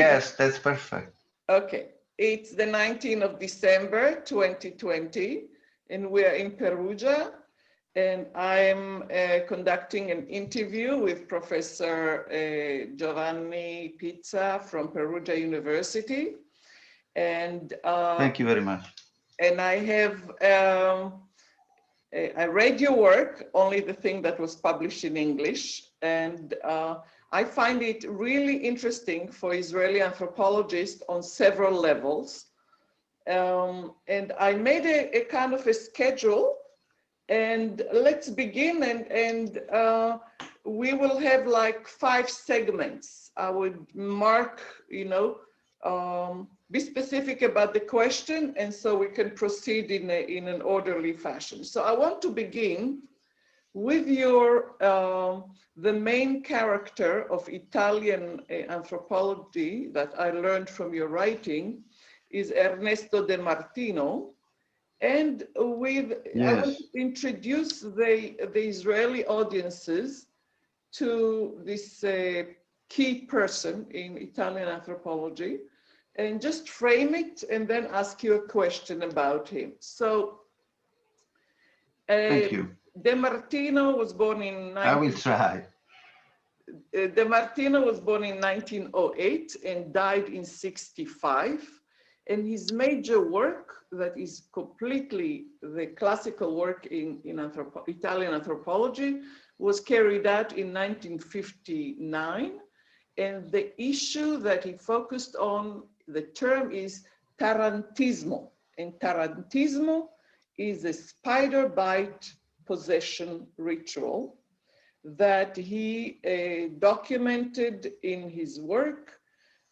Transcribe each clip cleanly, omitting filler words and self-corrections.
Yes, that's perfect. Okay, it's the 19th of December 2020, and we're in Perugia, and I'm conducting an interview with Professor G'iovanni Pizza from Perugia University. And thank you very much. And I have, I read your work, only the thing that was published in English, and I find it really interesting for Israeli anthropologists on several levels. And I made a kind of a schedule, and let's begin, and we will have like 5 segments. I would mark, you know, be specific about the question, and so we can proceed in an orderly fashion. So I want to begin with your, the main character of Italian anthropology that I learned from your writing is Ernesto De Martino. And with, yes, I want to introduce the Israeli audiences to this key person in Italian anthropology, and just frame it and then ask you a question about him. So, thank you. De Martino was born in... I will try. De Martino was born in 1908 and died in 65. And his major work, that is completely the classical work in Italian anthropology, was carried out in 1959. And the issue that he focused on, the term is tarantismo. And tarantismo is a spider bite possession ritual that he documented in his work,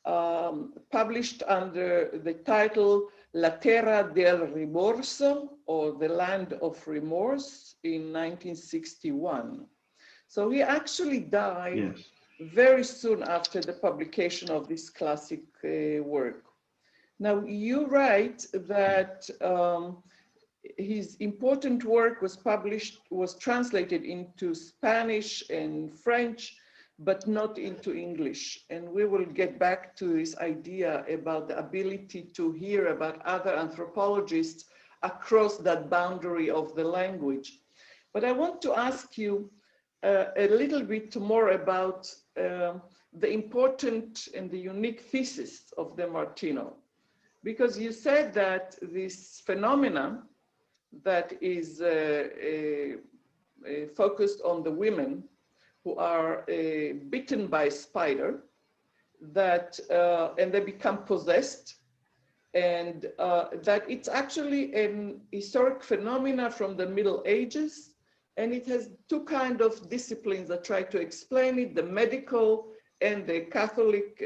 published under the title La Terra del Rimorso, or The Land of Remorse, in 1961. So he actually died, yes, very soon after the publication of this classic work. Now, you write that his important work was translated into Spanish and French, but not into English. And we will get back to this idea about the ability to hear about other anthropologists across that boundary of the language. But I want to ask you a little bit more about the important and the unique thesis of De Martino, because you said that this phenomena that is focused on the women who are bitten by a spider, that and they become possessed, and that it's actually an historic phenomena from the Middle Ages, and it has 2 kinds of disciplines that try to explain it, the medical and the Catholic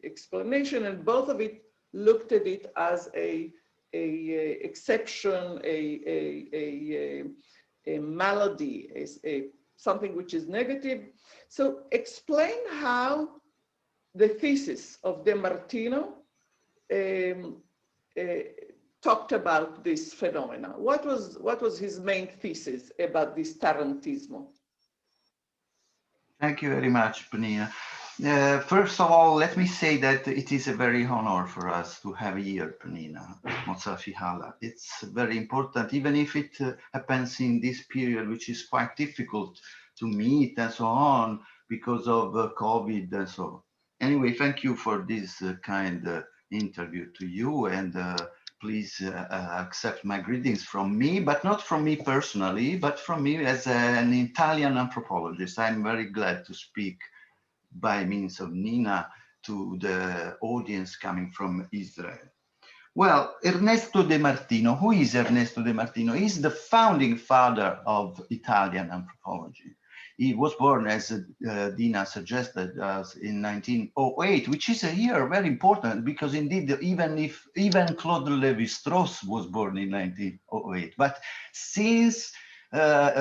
explanation, and both of it looked at it as a exception, a malady, something which is negative. So explain how the thesis of De Martino talked about this phenomena. What was his main thesis about this tarantismo? Thank you very much, Peniina. First of all, let me say that it is a very honor for us to have here Peniina, Mוצfi-האלר. It's very important, even if it happens in this period, which is quite difficult to meet and so on because of COVID and so on. Anyway, thank you for this kind interview to you, and please accept my greetings from me, but not from me personally, but from me as an Italian anthropologist. I'm very glad to speak by means of Nina to the audience coming from Israel. Well, Ernesto De Martino, who is Ernesto De Martino? He's the founding father of Italian anthropology. He was born, as Dina suggested, in 1908, which is a year very important because indeed, even Claude Lévi-Strauss was born in 1908. But since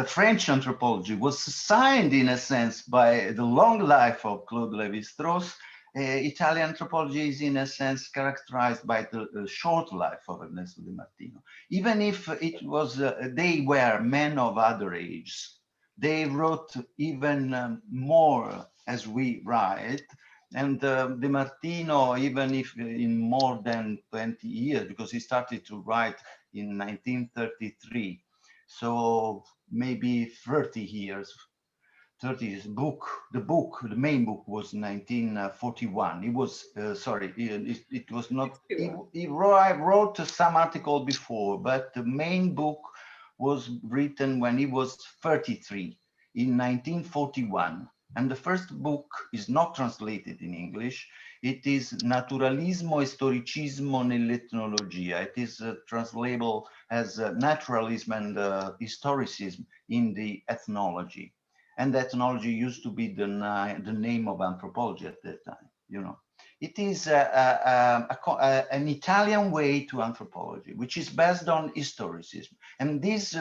French anthropology was signed in a sense by the long life of Claude Lévi-Strauss, Italian anthropology is in a sense characterized by the short life of Ernesto De Martino. Even if it was, they were men of other ages, they wrote even more as we write, And De Martino, even if in more than 20 years, because he started to write in 1933, so maybe 30 years, 30 book, the main book was 1941. It was, sorry, it was not, he wrote some article before, but the main book was written when he was 33 in 1941. And the first book is not translated in English. It is Naturalismo e Storicismo nell'Etnologia. It is translatable as naturalism and historicism in the ethnology. And ethnology used to be the name of anthropology at that time, you know. It is an Italian way to anthropology, which is based on historicism. And this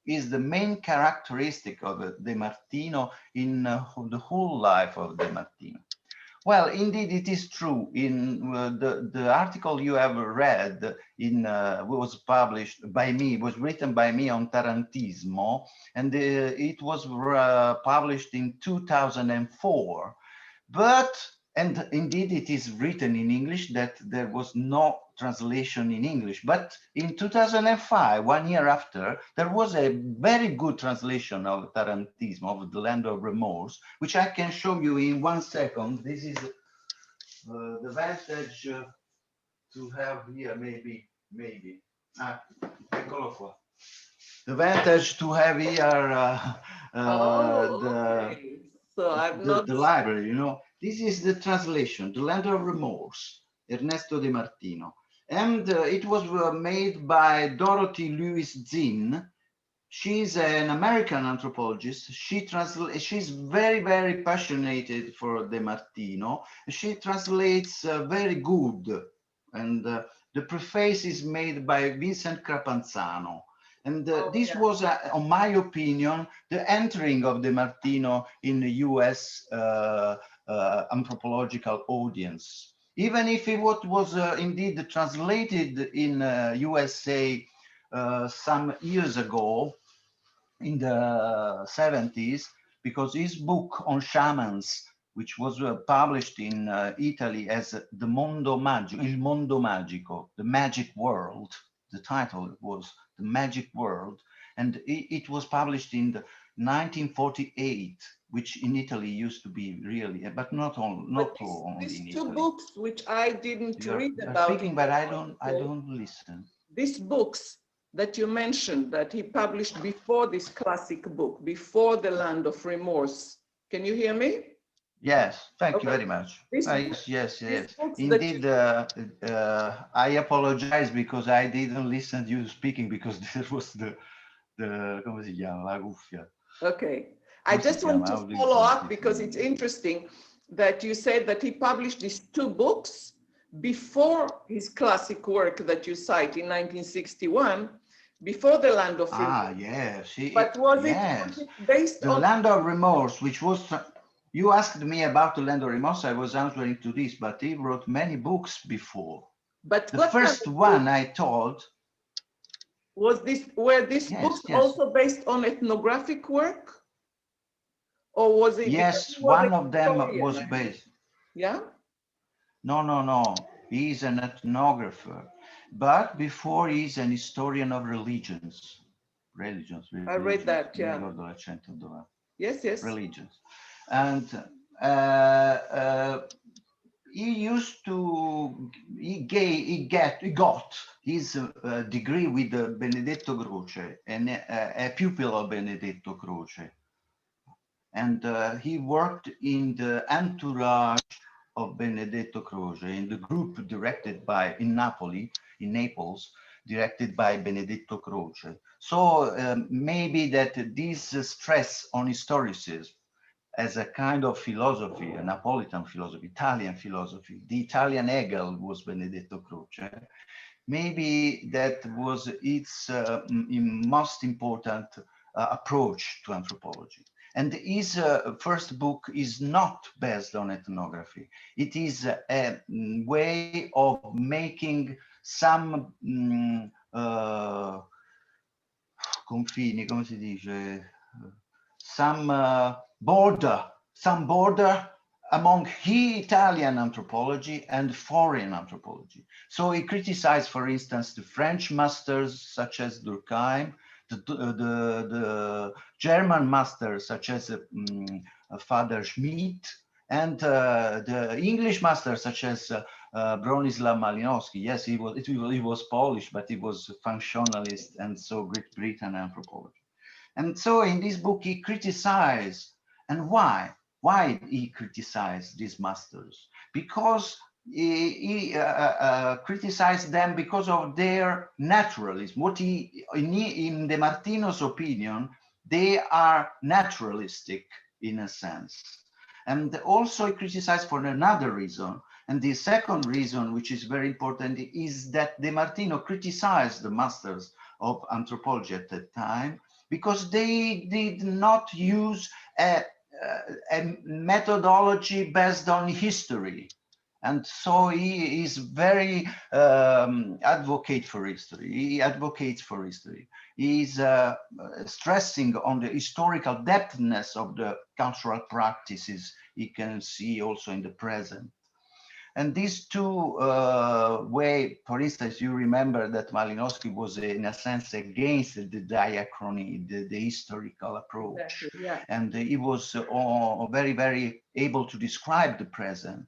is the main characteristic of De Martino in the whole life of De Martino. Well, indeed, it is true. In the article you have read was published by me, was written by me on Tarantismo, and it was published in 2004. And indeed, it is written in English, that there was no translation in English. But in 2005, 1 year after, there was a very good translation of Tarantismo, of the Land of Remorse, which I can show you in 1 second. This is the advantage to have here, maybe. Eccolo qua. The advantage to have here the library, you know. This is the translation, The Land of Remorse, Ernesto De Martino. And it was made by Dorothy Lewis Zinn. She's an American anthropologist. She's very, very passionate for De Martino. She translates very good. And the preface is made by Vincent Crapanzano. And this was, in my opinion, the entering of De Martino in the US anthropological audience. Even if it was indeed translated in USA some years ago, in the 70s, because his book on shamans, which was published in Italy as Il Mondo Magico, the Magic World, the title was The Magic World, and it was published in 1948, which in Italy used to be really, but not only in Italy. These two books, which I didn't read You're about. speaking, but I don't listen. These books that you mentioned that he published before this classic book, before The Land of Remorse. Can you hear me? Yes, thank you very much. Yes. Indeed, I apologize because I didn't listen to you speaking, because there was the come si chiama, la cuffia. Okay, I just want to follow up because it's interesting that you said that he published these two books before his classic work that you cite in 1961, before The Land of Remorse. Yes. But was it based on... The Land of Remorse, which was... You asked me about The Land of Remorse, I was answering to this, but he wrote many books before. But the first one I told... Were these books also based on ethnographic work? Or was it... Yes, one of them was based... Yeah? No. He's an ethnographer. But before, he's an historian of religions. I read that, yeah. Yes. Religions. And he got his degree with Benedetto Croce, and a pupil of Benedetto Croce. And he worked in the entourage of Benedetto Croce, in the group directed by, in Naples, directed by Benedetto Croce. So maybe that this stress on historicism as a kind of philosophy, a Napolitan philosophy, Italian philosophy, the Italian Hegel was Benedetto Croce. Maybe that was its most important approach to anthropology. And his first book is not based on ethnography. It is a way of making some confini, come si dice, some border among Italian anthropology and foreign anthropology. So he criticized, for instance, the French masters such as Durkheim, the German masters such as Father Schmidt, and the English masters such as Bronislaw Malinowski. Yes, he was Polish, but he was functionalist, and so Great Britain anthropology. And so in this book he criticized, and why? Why he criticized these masters? Because he criticized them because of their naturalism. What in De Martino's opinion, they are naturalistic in a sense. And also he criticized for another reason. And the second reason, which is very important, is that De Martino criticized the masters of anthropology at that time because they did not use a methodology based on history. And so he is very advocate for history. He advocates for history. He's stressing on the historical depthness of the cultural practices he can see also in the present. And these two way, for instance, you remember that Malinowski was in a sense against the diachrony, the historical approach. Exactly, yeah. And he was very, very able to describe the present.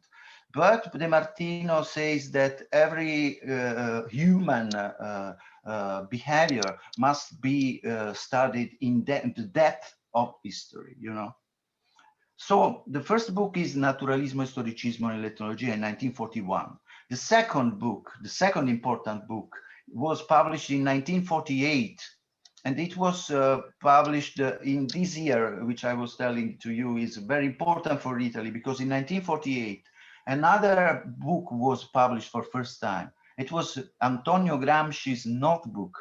But De Martino says that every human behavior must be studied in the depth of history, you know. So the first book is Naturalismo e Storicismo nell'Etnologia in 1941. The second book, the second important book, was published in 1948. And it was published in this year, which I was telling to you is very important for Italy, because in 1948, another book was published for first time. It was Antonio Gramsci's notebook,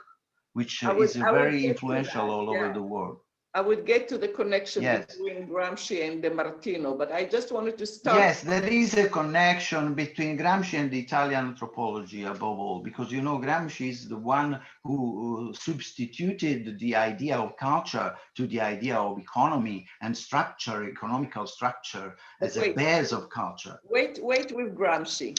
which is very influential all over the world. I would get to the connection Yes. between Gramsci and De Martino, but I just wanted to start. Yes, there is a connection between Gramsci and the Italian anthropology above all, because, you know, Gramsci is the one who substituted the idea of culture to the idea of economy and structure, economical structure, as a base of culture. Wait with Gramsci.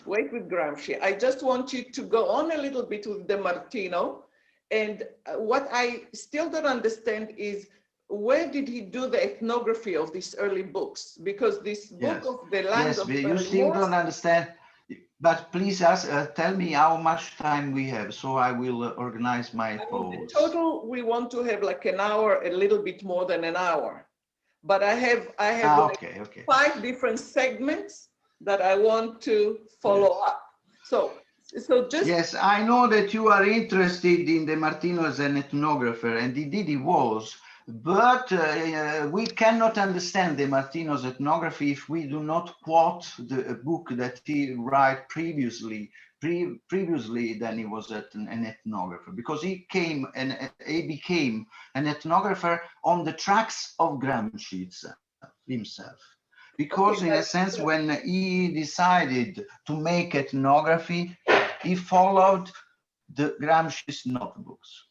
I just want you to go on a little bit with De Martino. And what I still don't understand is, where did he do the ethnography of these early books? Because this book of the land of you still don't understand. But please tell me how much time we have, so I will organize my thoughts. Total, we want to have like an hour, a little bit more than an hour. But I have okay. 5 different segments that I want to follow up. So just... Yes, I know that you are interested in De Martino as an ethnographer, and indeed he was. But we cannot understand De Martino's ethnography if we do not quote the book that he wrote previously than he was an ethnographer, because he became an ethnographer on the tracks of Gramsci himself. Because in a sense, when he decided to make ethnography, he followed the Gramsci's notebooks.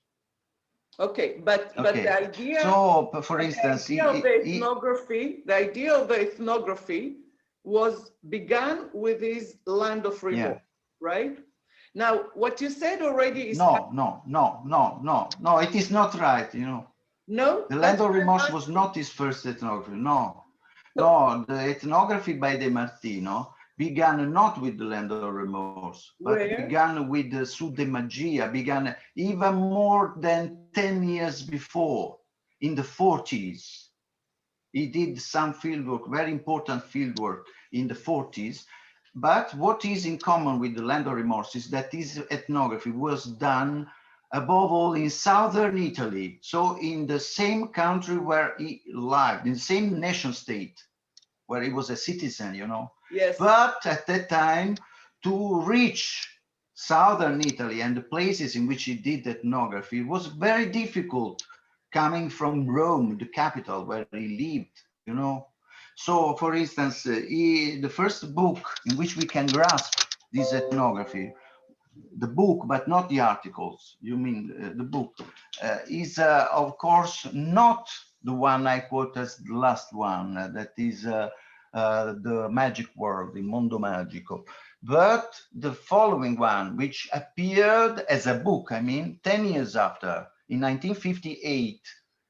Okay, but the idea. So, for instance, the idea of the ethnography was begun with his land of remorse, right? Now, what you said already is no. It is not right, you know. No, the land of remorse was not his first ethnography. No, the ethnography by De Martino began not with the land of remorse, but began with the Sud de Magia, began even more than 10 years before, in the 40s. He did some fieldwork, very important fieldwork in the 40s. But what is in common with the land of remorse is that this ethnography was done above all in southern Italy. So in the same country where he lived, in the same nation state, where he was a citizen, you know. Yes. But at that time, to reach southern Italy and the places in which he did ethnography was very difficult, coming from Rome, the capital where he lived, you know. So, for instance, the first book in which we can grasp this ethnography, the book, but not the articles, you mean the book, is, of course, not the one I quote as the last one, that is the magic world, the Mondo Magico. But the following one, which appeared as a book, 10 years after, in 1958,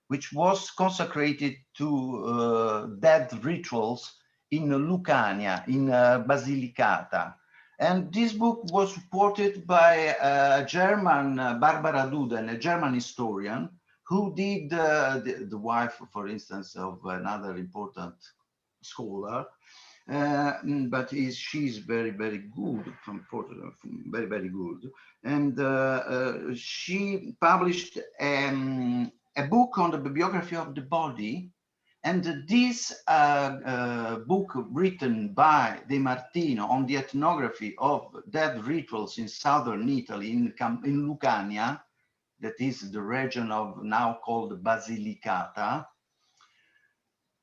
which was consecrated to dead rituals in Lucania, in Basilicata. And this book was supported by a German, Barbara Duden, a German historian, who did the wife, for instance, of another important scholar. But she's very, very good, very, very good. And she published a book on the bibliography of the body. And this book written by De Martino on the ethnography of dead rituals in southern Italy, in Lucania, that is the region of now called Basilicata,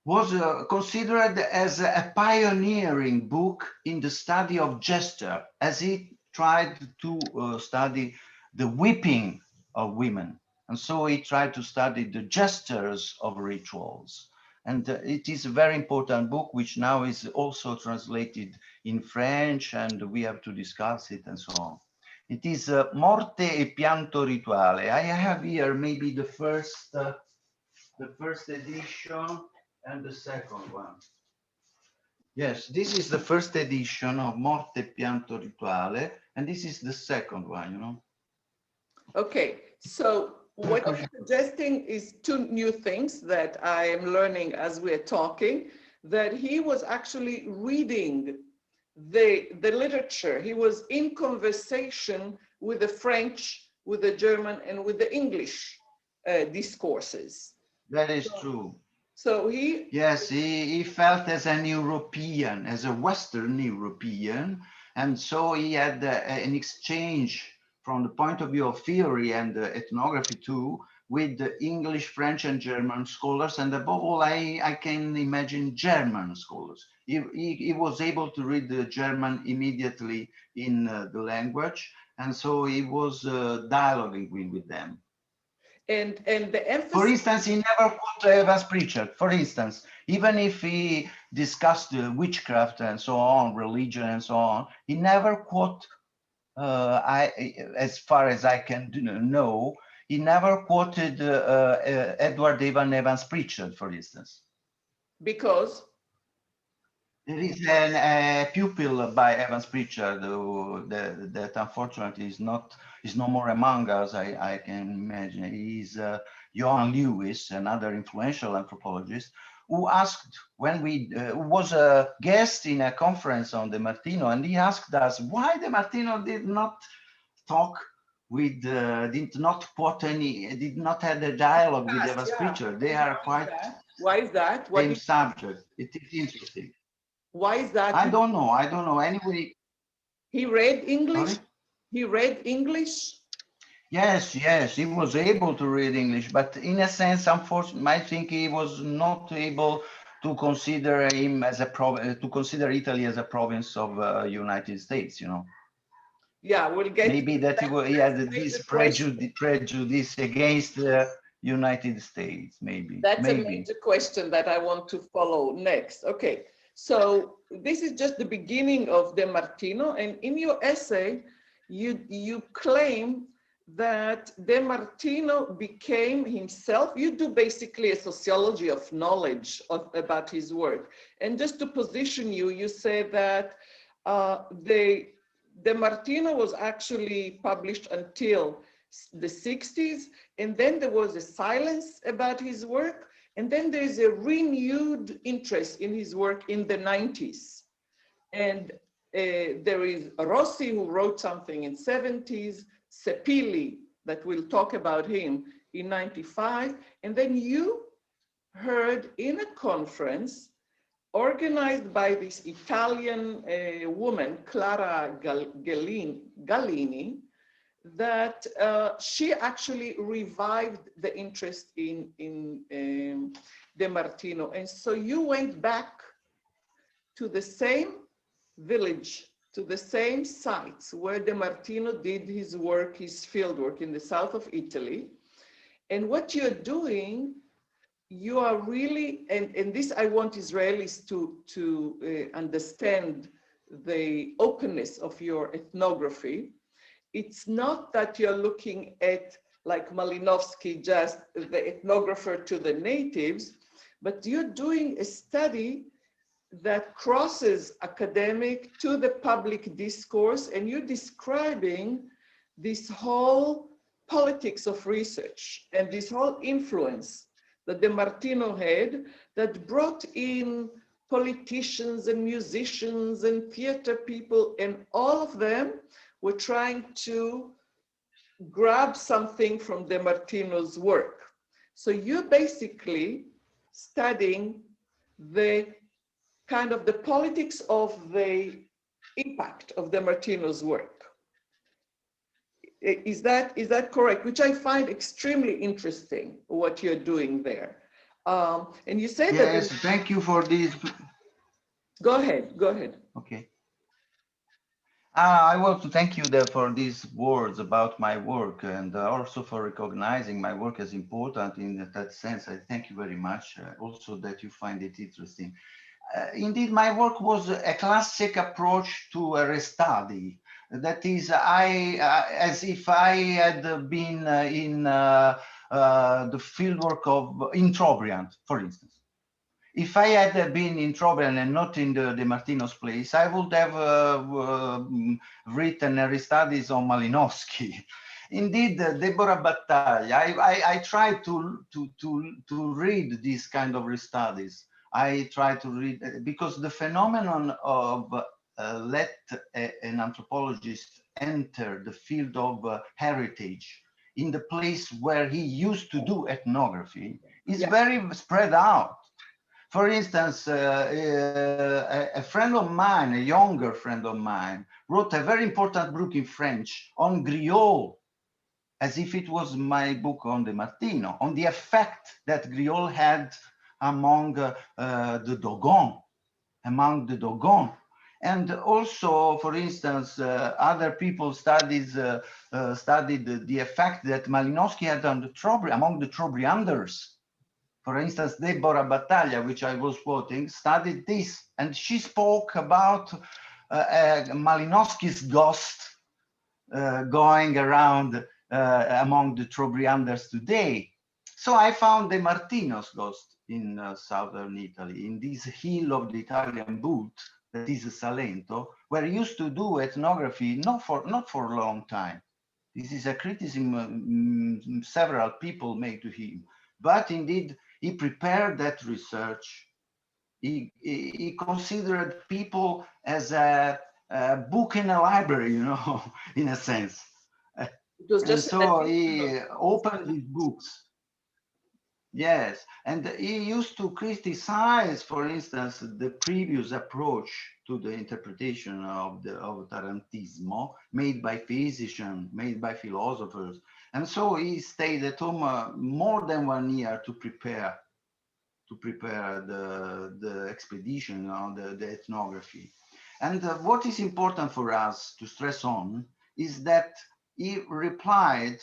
was considered as a pioneering book in the study of gesture, as he tried to study the weeping of women. And so he tried to study the gestures of rituals. And it is a very important book, which now is also translated in French, and we have to discuss it and so on. It is Morte e Pianto Rituale. I have here maybe the first edition and the second one. Yes, this is the first edition of Morte e Pianto Rituale, and this is the second one, Okay, so what I'm suggesting is two new things that I am learning as we're talking, that he was actually reading the literature. He was in conversation with the French, with the German, and with the English discourses. That is true. So he... Yes, he felt as an European, as a Western European, and so he had an exchange from the point of view of theory and ethnography too, with the English, French, and German scholars, and above all, I can imagine German scholars. He was able to read the German immediately in the language, and so he was dialoguing with them. And the emphasis... For instance, he never quoted Evans Pritchard. For instance, even if he discussed witchcraft and so on, religion and so on, he never quoted, as far as I can know, he never quoted Edward Evans Pritchard, for instance. Because? There is a pupil by Evans Pritchard that unfortunately is no more among us. I can imagine. He's Johan Lewis, another influential anthropologist, who asked when was a guest in a conference on De Martino, and he asked us why De Martino did not talk with, did not have a dialogue with Evans Pritchard. They are quite. Why is that? Same subject. It is interesting. Why is that? I don't know. Anyway. He read English? Sorry? He read English? Yes, he was able to read English, but in a sense, unfortunately, I think he was not able to consider him as to consider Italy as a province of United States, Yeah, we'll get. Maybe that he had this prejudice against the United States, maybe. That's a major question that I want to follow next. Okay. So this is just the beginning of De Martino, and in your essay, you claim that De Martino became himself. You do basically a sociology of knowledge about his work, and just to position you, you say that De Martino was actually published until the 60s, and then there was a silence about his work. And then there's a renewed interest in his work in the 90s. And there is Rossi, who wrote something in 70s, Sepili, that we'll talk about him, in 95. And then you heard in a conference organized by this Italian woman, Clara Gallini, that she actually revived the interest in De Martino. And so you went back to the same village, to the same sites where De Martino did his work, his field work in the south of Italy. And what you're doing, you are really, and this I want Israelis to understand the openness of your ethnography. It's not that you're looking at, like Malinowski, just the ethnographer to the natives, but you're doing a study that crosses academic to the public discourse, and you're describing this whole politics of research and this whole influence that De Martino had that brought in politicians and musicians and theater people, and all of them were trying to grab something from De Martino's work. So you're basically studying the kind of the politics of the impact of De Martino's work. Is that correct? Which I find extremely interesting, what you're doing there. And you said that— Yes, thank you for this. Go ahead, go ahead. Okay. I want to thank you there for these words about my work, and also for recognizing my work as important in that sense. I thank you very much. Also that you find it interesting. Indeed, my work was a classic approach to a restudy. That is, as if I had been in the fieldwork of in Trobriand, for instance. If I had been in Trobriand and not in the De Martino's place, I would have written restudies on Malinowski. Indeed, Deborah Battaglia, I tried to read these kind of restudies. I try to read, because the phenomenon of let an anthropologist enter the field of heritage in the place where he used to do ethnography is very spread out. For instance, a friend of mine, a younger friend of mine, wrote a very important book in French on griot, as if it was my book on De Martino, on the effect that griot had among the Dogon, And also, for instance, other people studied the effect that Malinowski had on among the Trobrianders. For instance, Deborah Battaglia, which I was quoting, studied this, and she spoke about Malinowski's ghost going around among the Trobrianders today. So I found De Martino's ghost in southern Italy, in this hill of the Italian boot, that is Salento, where he used to do ethnography not for a long time. This is a criticism several people made to him. But indeed, he prepared that research. He considered people as a book in a library, you know, in a sense. And so he opened these books. Yes, and he used to criticize, for instance, the previous approach to the interpretation of Tarantismo made by physicians, made by philosophers. And so he stayed at home more than 1 year to prepare the expedition, the ethnography. And what is important for us to stress on is that he replied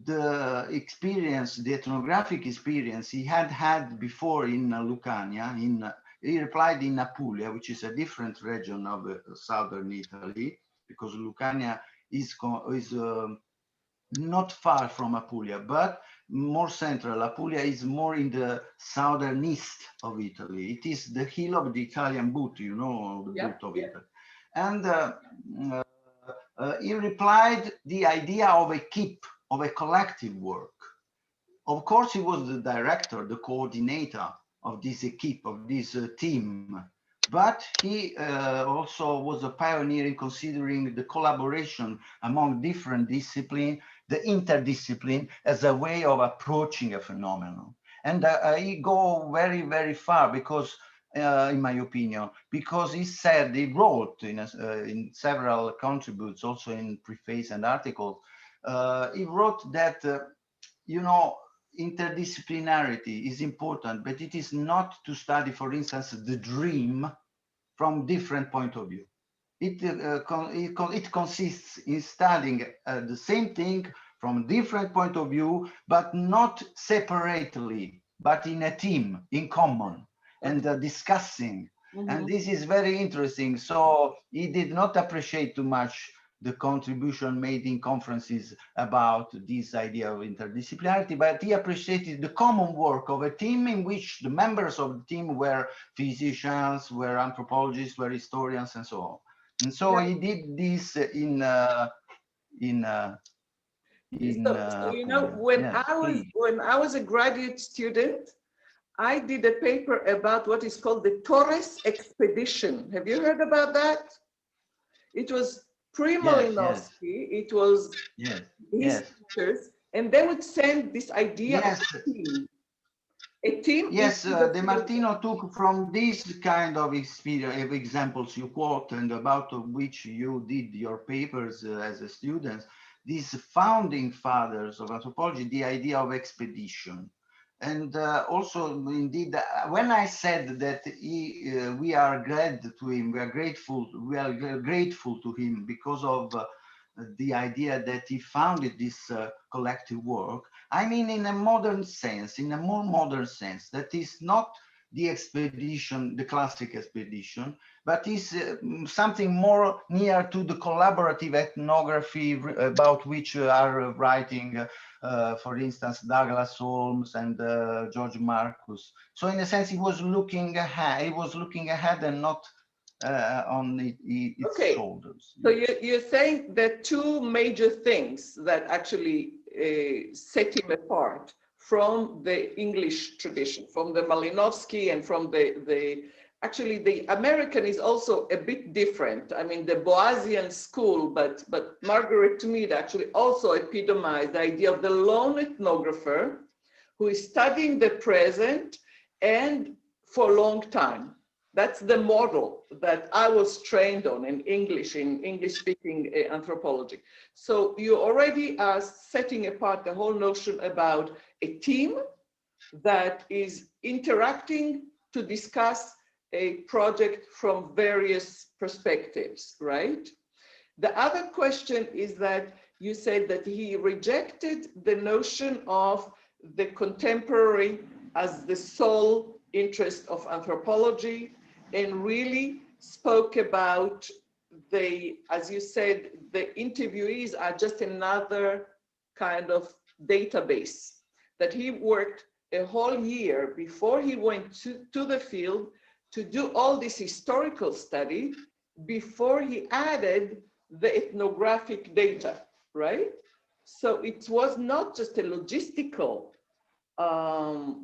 the experience, the ethnographic experience he had before in Lucania. He replied in Apulia, which is a different region of southern Italy, because Lucania is not far from Apulia, but more central. Apulia is more in the southern east of Italy. It is the hill of the Italian boot, you know, the boot of Italy. And he replied the idea of a keep, of a collective work. Of course, he was the director, the coordinator of this equipe, of this team, but he also was a pioneer in considering the collaboration among different disciplines, the interdiscipline, as a way of approaching a phenomenon. And he go very, very far because, in my opinion, because he said, he wrote in several contributes, also in preface and articles, he wrote that, you know, interdisciplinarity is important, but it is not to study, for instance, the dream from different point of view. It consists in studying the same thing from different point of view, but not separately, but in a team, in common, and discussing. And this is very interesting. So he did not appreciate too much the contribution made in conferences about this idea of interdisciplinarity, but he appreciated the common work of a team in which the members of the team were physicians, were anthropologists, were historians, and so on. And so he did this so, you know, when I was a graduate student, I did a paper about what is called the Torres expedition. Have you heard about that? It was pre-Malinowski. It was his teachers, and they would send this idea of a team. A team. Yes, De Martino took from this kind of experience, of examples you quote, and about which you did your papers as a student, these founding fathers of anthropology, the idea of expedition. And also, indeed, when I said that we are glad to him, we are grateful to him because of the idea that he founded this collective work, I mean in a modern sense, in a more modern sense, that is not the expedition, the classic expedition, but is something more near to the collaborative ethnography about which are writing, for instance, Douglas Holmes and George Marcus. So in a sense, he was looking ahead and not on its shoulders. So you're saying that two major things that actually set him apart from the English tradition, from the Malinowski and from actually the American is also a bit different. I mean, the Boasian school, but Margaret Mead actually also epitomized the idea of the lone ethnographer who is studying the present and for a long time. That's the model that I was trained on in English-speaking anthropology. So you already are setting apart the whole notion about a team that is interacting to discuss a project from various perspectives, right? The other question is that you said that he rejected the notion of the contemporary as the sole interest of anthropology, and really spoke about as you said, the interviewees are just another kind of database, that he worked a whole year before he went to the field to do all this historical study before he added the ethnographic data, right? So it was not just a logistical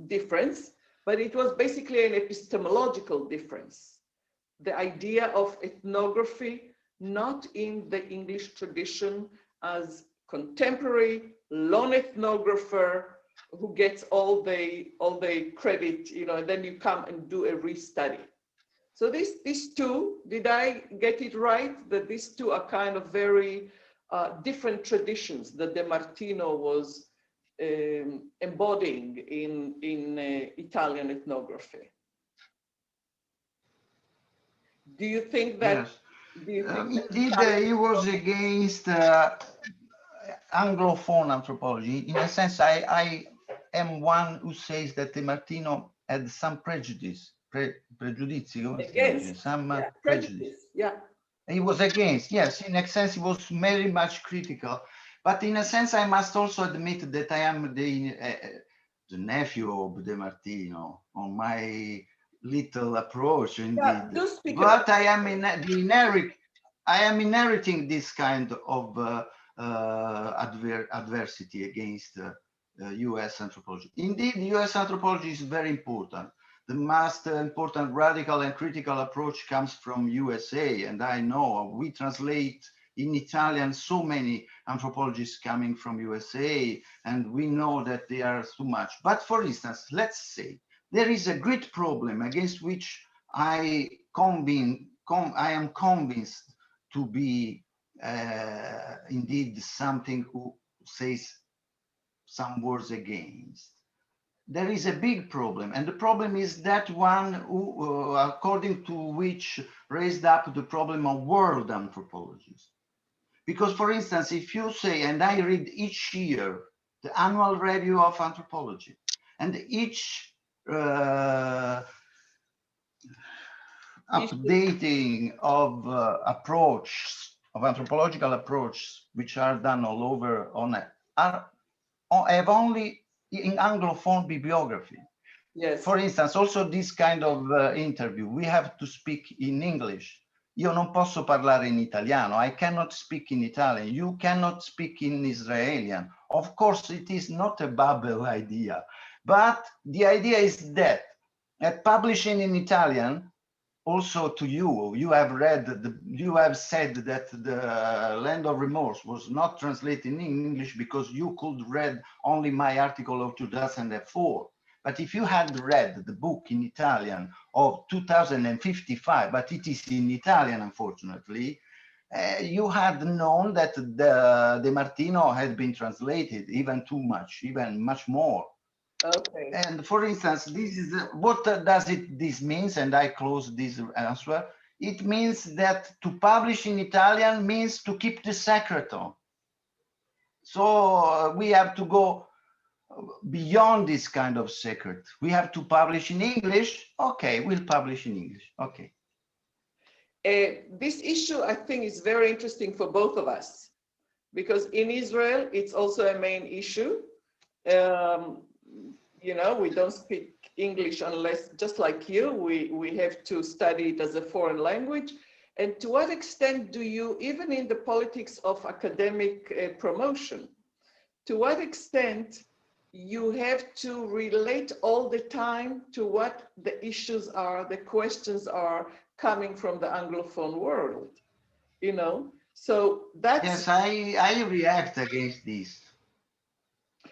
difference, but it was basically an epistemological difference. The idea of ethnography, not in the English tradition as contemporary lone ethnographer who gets all the credit, you know, and then you come and do a restudy. So these two, did I get it right? That these two are kind of very different traditions that De Martino was embodying in Italian ethnography. Do you think that? Yes. Indeed, he was against Anglophone anthropology. In a sense, I am one who says that De Martino had some prejudice, prejudice. Yeah. He was against, yes, in a sense, he was very much critical. But in a sense, I must also admit that I am the nephew of De Martino on my little approach, indeed. But I am inheriting this kind of adversity against US anthropology. Indeed, US anthropology is very important. The most important radical and critical approach comes from USA, and I know we translate in Italian so many anthropologists coming from USA, and we know that they are too much. But for instance, let's say there is a great problem against which I am convinced to be indeed something who says some words against. There is a big problem, and the problem is that one who, according to which raised up the problem of world anthropologists. Because, for instance, if you say, and I read each year the annual review of anthropology, And each updating of anthropological approaches, which are done all over have only in Anglophone bibliography. Yes. For instance, also this kind of interview, we have to speak in English. Io non posso parlare in italiano. I cannot speak in Italian. You cannot speak in Israeli. Of course, it is not a bubble idea, but the idea is that publishing in Italian, also to you, you have said that the Land of Remorse was not translated in English because you could read only my article of 2004. But if you had read the book in Italian of 2055, but it is in Italian, unfortunately, you had known that the De Martino had been translated even too much, even much more. Okay. And for instance, this is what does this means, and I close this answer. It means that to publish in Italian means to keep the secret on. So we have to go beyond this kind of secret. We have to publish in English. Okay, we'll publish in English. Okay. This issue, I think, is very interesting for both of us, because in Israel, it's also a main issue. You know, we don't speak English unless, just like you, we have to study it as a foreign language. And to what extent do you, even in the politics of academic promotion, to what extent you have to relate all the time to what the issues are, the questions are coming from the Anglophone world, you know? So that's... Yes, I react against this.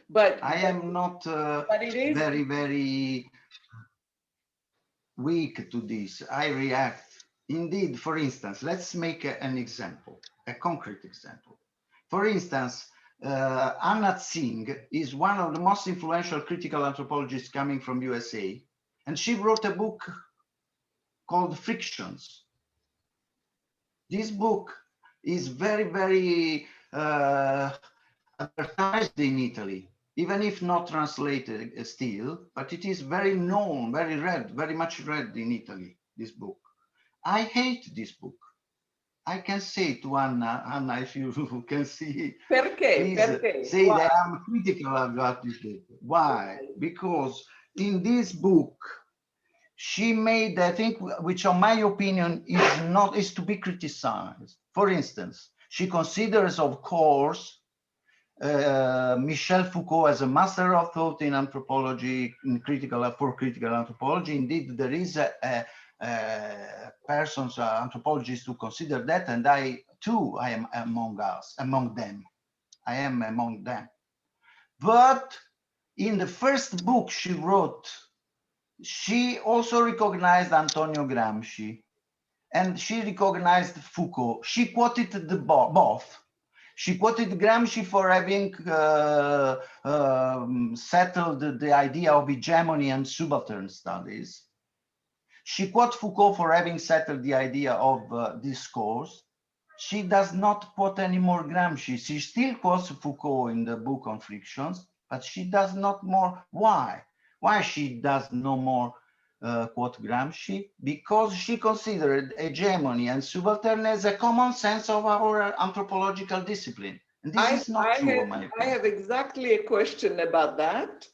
But I am not very, very weak to this. I react. Indeed, for instance, let's make an example, a concrete example. For instance, Anna Tsing is one of the most influential critical anthropologists coming from USA, and she wrote a book called Frictions. This book is very, very advertised in Italy, even if not translated still, but it is very known, very read, very much read in Italy, this book. I hate this book. I can say to Anna, if you can see, Perché? please say that I'm critical about this book. Why? Because in this book, she made, I think, which in my opinion is to be criticized. For instance, she considers, of course, Michel Foucault as a master of thought in anthropology, for critical anthropology. Indeed, there is persons, anthropologists who consider that, and I too, I am among them. I am among them. But in the first book she wrote, she also recognized Antonio Gramsci, and she recognized Foucault. She quoted both. She quoted Gramsci for having settled the idea of hegemony and subaltern studies. She quotes Foucault for having settled the idea of discourse. She does not quote anymore Gramsci. She still quotes Foucault in the book on Frictions, but she does not more. Why? Why she does no more quote Gramsci? Because she considered hegemony and subaltern as a common sense of our anthropological discipline. And this is not true, I have exactly a question about that,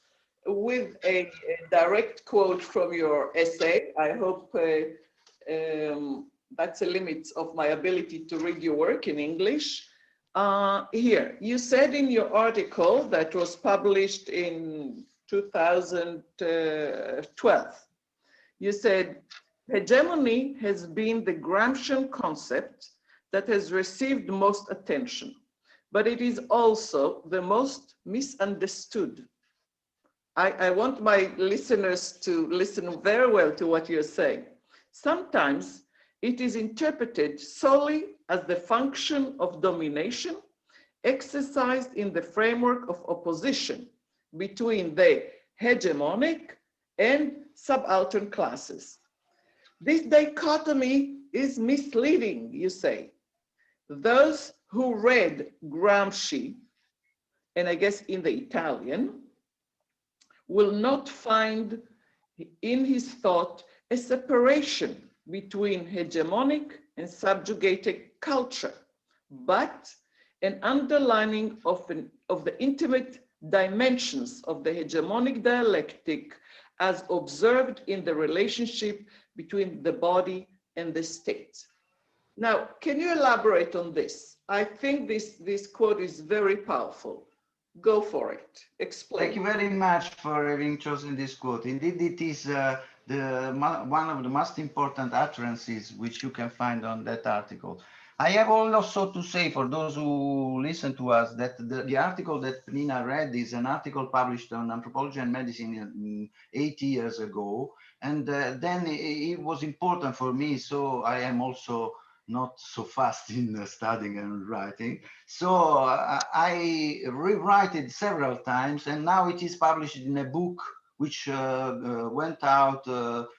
with a direct quote from your essay. I hope that's a limit of my ability to read your work in English. Here, you said in your article that was published in 2012, you said, hegemony has been the Gramscian concept that has received most attention, but it is also the most misunderstood. I want my listeners to listen very well to what you're saying. Sometimes it is interpreted solely as the function of domination exercised in the framework of opposition between the hegemonic and subaltern classes. This dichotomy is misleading, you say. Those who read Gramsci, and I guess in the Italian, will not find in his thought a separation between hegemonic and subjugated culture, but an underlining of the intimate dimensions of the hegemonic dialectic as observed in the relationship between the body and the state. Now, can you elaborate on this? I think this quote is very powerful. Go for it. Explain. Thank you very much for having chosen this quote. Indeed, it is one of the most important utterances which you can find on that article. I have also to say for those who listen to us that the article that Peniina read is an article published on Anthropology and Medicine 8 years ago. And then it was important for me, so I am also not so fast in studying and writing. So I rewrite it several times, and now it is published in a book which went out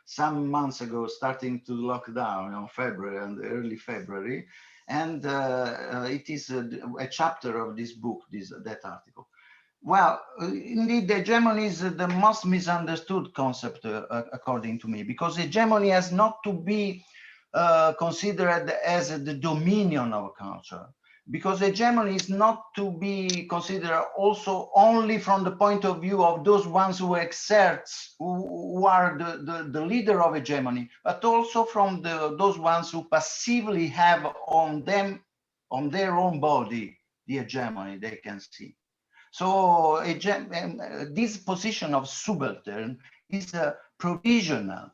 some months ago, starting to lock down in February and early February. And it is a chapter of this book, that article. Well, indeed, hegemony is the most misunderstood concept, according to me, because hegemony has not to be considered as the dominion of a culture, because hegemony is not to be considered also only from the point of view of those ones who exerts, who are the leader of hegemony, but also from those ones who passively have on them, on their own body, the hegemony they can see. So this position of subaltern is provisional,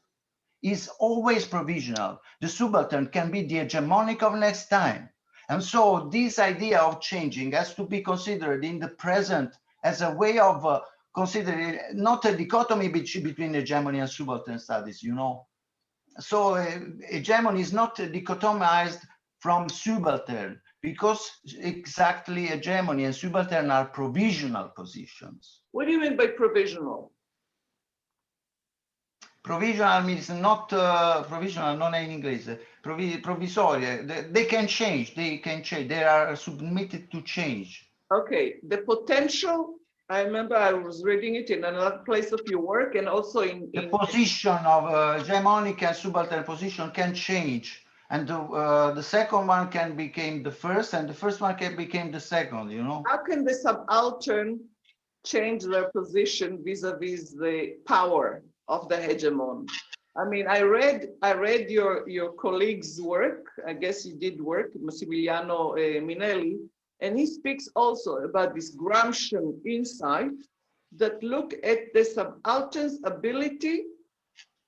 is always provisional. The subaltern can be the hegemonic of next time. And so this idea of changing has to be considered in the present as a way of considering not a dichotomy between hegemony and subaltern studies, you know. So hegemony is not dichotomized from subaltern, because exactly hegemony and subaltern are provisional positions. What do you mean by provisional? Provisional means not provisional, non è in inglese, provvisorie. They can change, they are submitted to change. Okay, the potential, I remember I was reading it in another place of your work, and also in the position of hegemonic and subaltern position can change. And the second one can become the first, and the first one can become the second, you know? How can the subaltern change their position vis-a-vis the power of the hegemon? I mean, I read your colleague's work. I guess he did work, Massimiliano Minelli, and he speaks also about this Gramscian insight that look at the subaltern's ability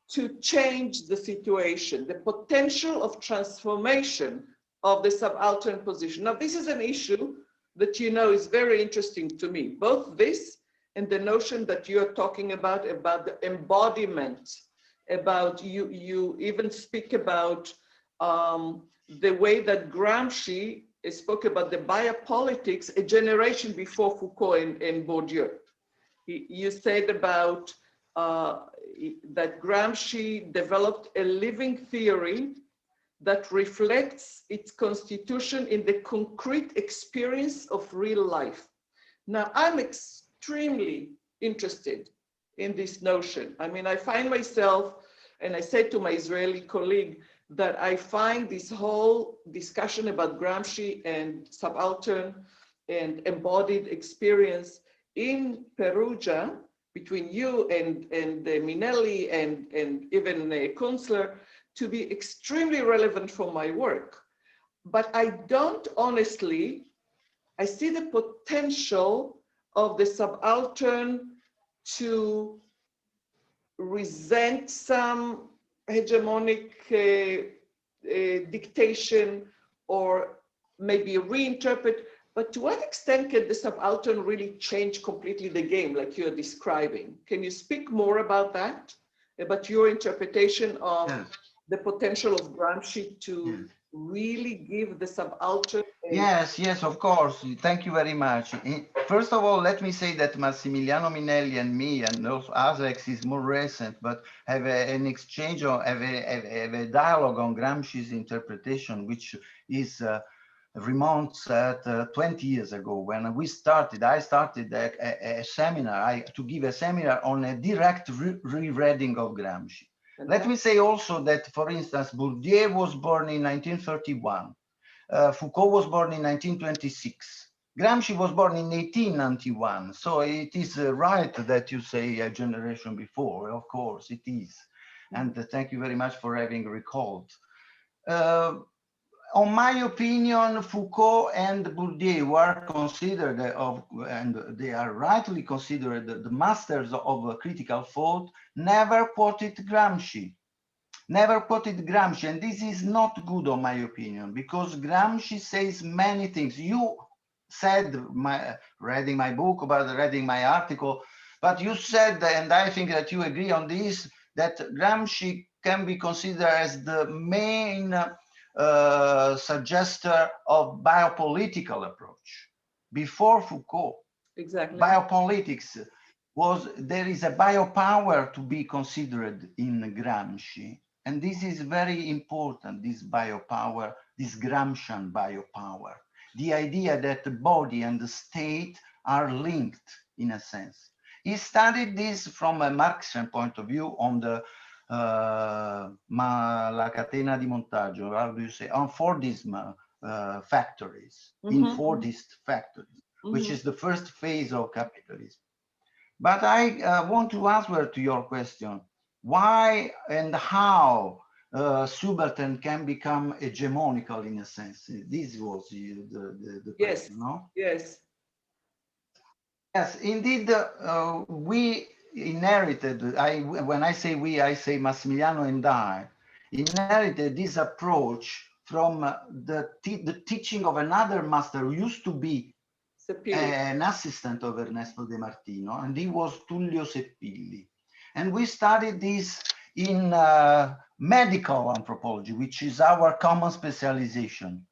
to change the situation, the potential of transformation of the subaltern position. Now, this is an issue that you know is very interesting to me, both this and the notion that you're talking about the embodiment, about you even speak about the way that Gramsci spoke about the biopolitics a generation before Foucault and Bourdieu. You said about that Gramsci developed a living theory that reflects its constitution in the concrete experience of real life. Now, I'm extremely interested in this notion. I mean, I find myself, and I said to my Israeli colleague, that I find this whole discussion about Gramsci and subaltern and embodied experience in Perugia between you and Minelli and even Kunzler to be extremely relevant for my work. But I don't honestly, I see the potential of the subaltern to resent some hegemonic dictation or maybe reinterpret, but to what extent can the subaltern really change completely the game like you're describing? Can you speak more about that, about your interpretation of the potential of Gramsci to really give the subaltern? Yes, of course. Thank you very much. First of all, let me say that Massimiliano Minelli and me and also Alex is more recent, but have an exchange or have a dialogue on Gramsci's interpretation, which is remonts at 20 years ago when I started a seminar, to give a seminar on a direct rereading of Gramsci. Let me say also that, for instance, Bourdieu was born in 1931. Foucault was born in 1926. Gramsci was born in 1891. So it is right that you say a generation before. Of course, it is. And thank you very much for having recalled. On my opinion, Foucault and Bourdieu are considered, and they are rightly considered, the masters of critical thought, never quoted Gramsci. Never quoted Gramsci, and this is not good, on my opinion, because Gramsci says many things. You said, reading my book, about reading my article, but you said, and I think that you agree on this, that Gramsci can be considered as the main suggester of biopolitical approach. Before Foucault, exactly, biopolitics there is a biopower to be considered in Gramsci. And this is very important, this biopower, this Gramscian biopower. The idea that the body and the state are linked in a sense. He studied this from a Marxian point of view on the la catena di montaggio, how do you say, on Fordism factories, in Fordist factories, which is the first phase of capitalism. But I want to answer to your question, why and how subaltern can become hegemonical in a sense. This was the yes, question, no? Yes. Yes, indeed, we inherited, when I say we, I say Massimiliano and I, inherited this approach from the teaching of another master who used to be an assistant of Ernesto De Martino, and he was Tullio Seppilli. And we studied this in medical anthropology, which is our common specialization.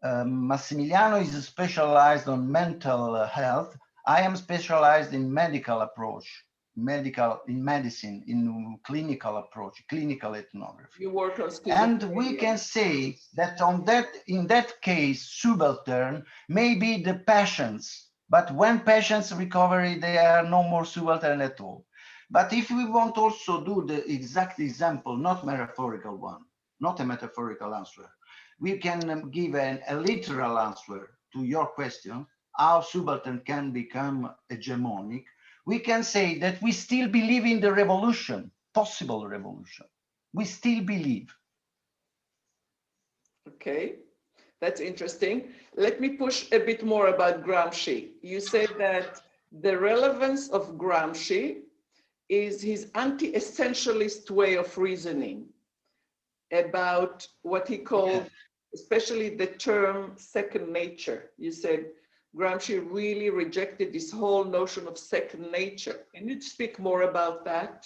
Massimiliano is specialized on mental health. I am specialized in medical approach, in medicine, in clinical approach, clinical ethnography. You work on and we can say that in that case, subaltern may be the patients, but when patients recover, they are no more subaltern at all. But if we want also do the exact example, not metaphorical one, not a metaphorical answer, we can give a literal answer to your question, how subaltern can become hegemonic. We can say that we still believe in the revolution, possible revolution. We still believe. Okay, that's interesting. Let me push a bit more about Gramsci. You said that the relevance of Gramsci is his anti-essentialist way of reasoning about what he called, especially the term second nature. You said Gramsci really rejected this whole notion of second nature. Can you speak more about that?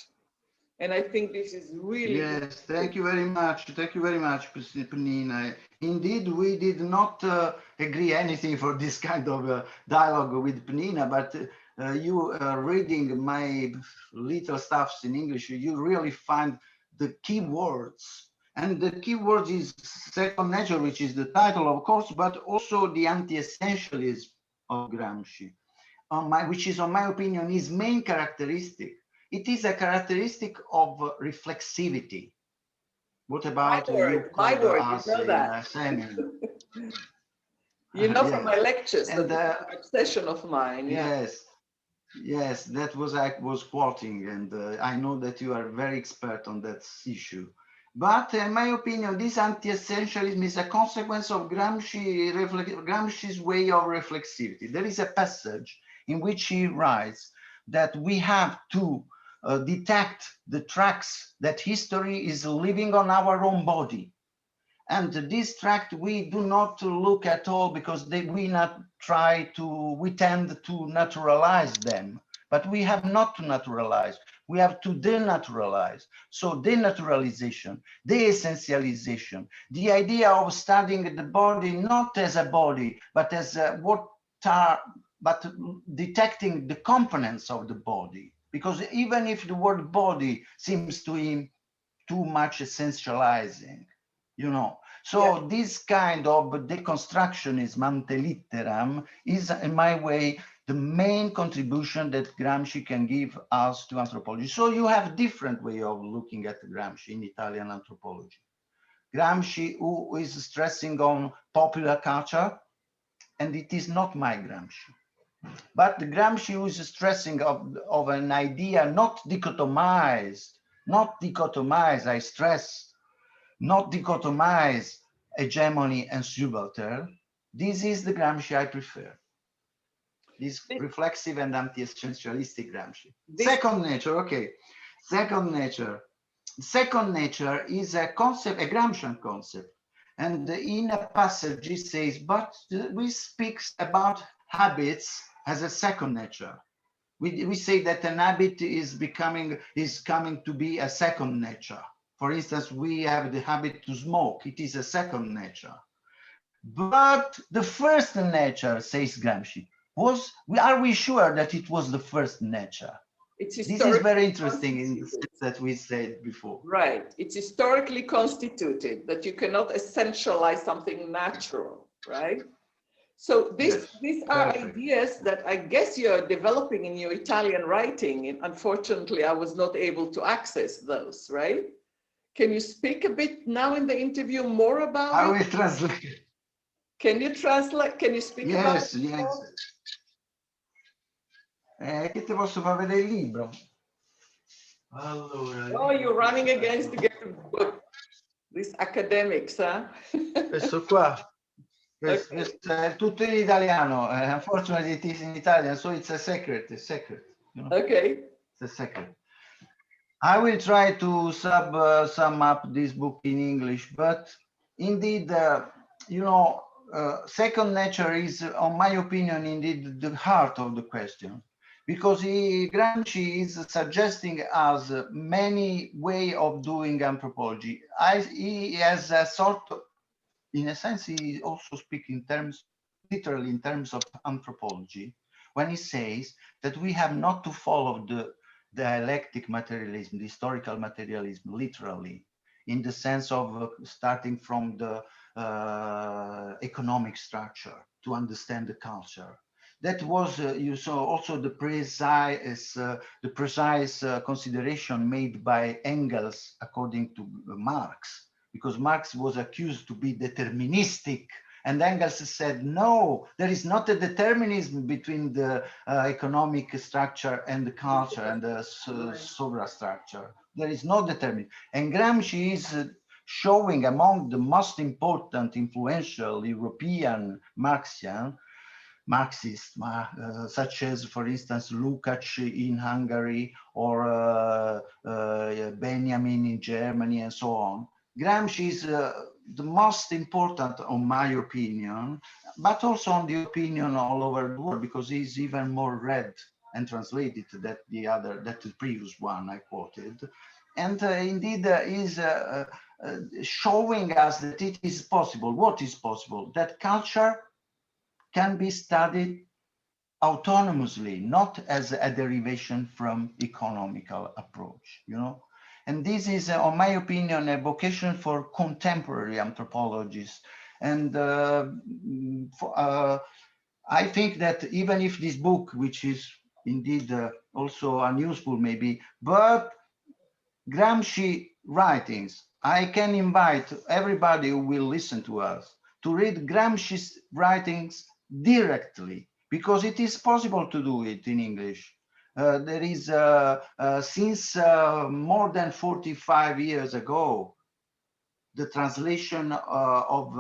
And I think this is really... Yes, thank you very much. Thank you very much, Peniina. Indeed, we did not agree anything for this kind of dialogue with Peniina, but you reading my little stuffs in English, you really find the key words. And the key word is second nature, which is the title, of course, but also the anti-essentialism of Gramsci, which is, in my opinion, his main characteristic. It is a characteristic of reflexivity. What about you called us you know that. You know from my lectures, and an obsession of mine. Yeah. Yes, that was I was quoting, and I know that you are very expert on that issue. But in my opinion, this anti-essentialism is a consequence of Gramsci's way of reflexivity. There is a passage in which he writes that we have to detect the tracks that history is leaving on our own body. And this tract we do not look at all because we tend to naturalize them, but we have not to naturalize. We have to denaturalize. So denaturalization, de-essentialization, the idea of studying the body not as a body, but as but detecting the components of the body. Because even if the word body seems to him too much essentializing, you know. So this kind of deconstructionism ante litteram is, in my way, the main contribution that Gramsci can give us to anthropology. So you have different way of looking at Gramsci in Italian anthropology. Gramsci, who is stressing on popular culture, and it is not my Gramsci. But the Gramsci who is stressing of an idea not dichotomized, I stress, not dichotomize hegemony and subaltern. This is the Gramsci I prefer. This reflexive and anti-essentialistic Gramsci. Second nature, okay. Second nature. Second nature is a concept, a Gramscian concept. And in a passage, he says, but we speak about habits as a second nature. We say that an habit is coming to be a second nature. For instance, we have the habit to smoke. It is a second nature. But the first nature, says Gramsci, are we sure that it was the first nature? This is very interesting in the sense that we said before. Right. It's historically constituted, that you cannot essentialize something natural, right? So these are ideas that I guess you're developing in your Italian writing. And unfortunately, I was not able to access those, right? Can you speak a bit now in the interview more about I will translate. Can you translate? Can you speak about it? Yes. Che ti posso far vedere il libro? Allora, oh, you're running against the book. These academics, huh? Questo qua. Questo è tutto in italiano. Unfortunately, it is in Italian, so it's a secret. It's secret. You know? Okay. It's a secret. I will try to sum up this book in English, but indeed, second nature is, on my opinion, indeed the heart of the question, because Gramsci is suggesting us many ways of doing anthropology. He has a sort of, in a sense, he also speaks literally in terms of anthropology, when he says that we have not to follow the dialectic materialism, the historical materialism, literally, in the sense of starting from the economic structure to understand the culture. That was, you saw also the precise consideration made by Engels, according to Marx, because Marx was accused to be deterministic. And Engels said, no, there is not a determinism between the economic structure and the culture and the social structure. There is no determinism. And Gramsci is showing among the most important influential European Marxists, such as, for instance, Lukács in Hungary or Benjamin in Germany and so on. Gramsci is the most important, on my opinion, but also on the opinion all over the world, because he's even more read and translated than the previous one I quoted. And indeed is showing us that it is possible, what is possible, that culture can be studied autonomously, not as a derivation from economical approach, you know? And this is, in my opinion, a vocation for contemporary anthropologists. And I think that even if this book, which is indeed also unuseful maybe, but Gramsci writings, I can invite everybody who will listen to us to read Gramsci's writings directly, because it is possible to do it in English. There is, since more than 45 years ago, the translation of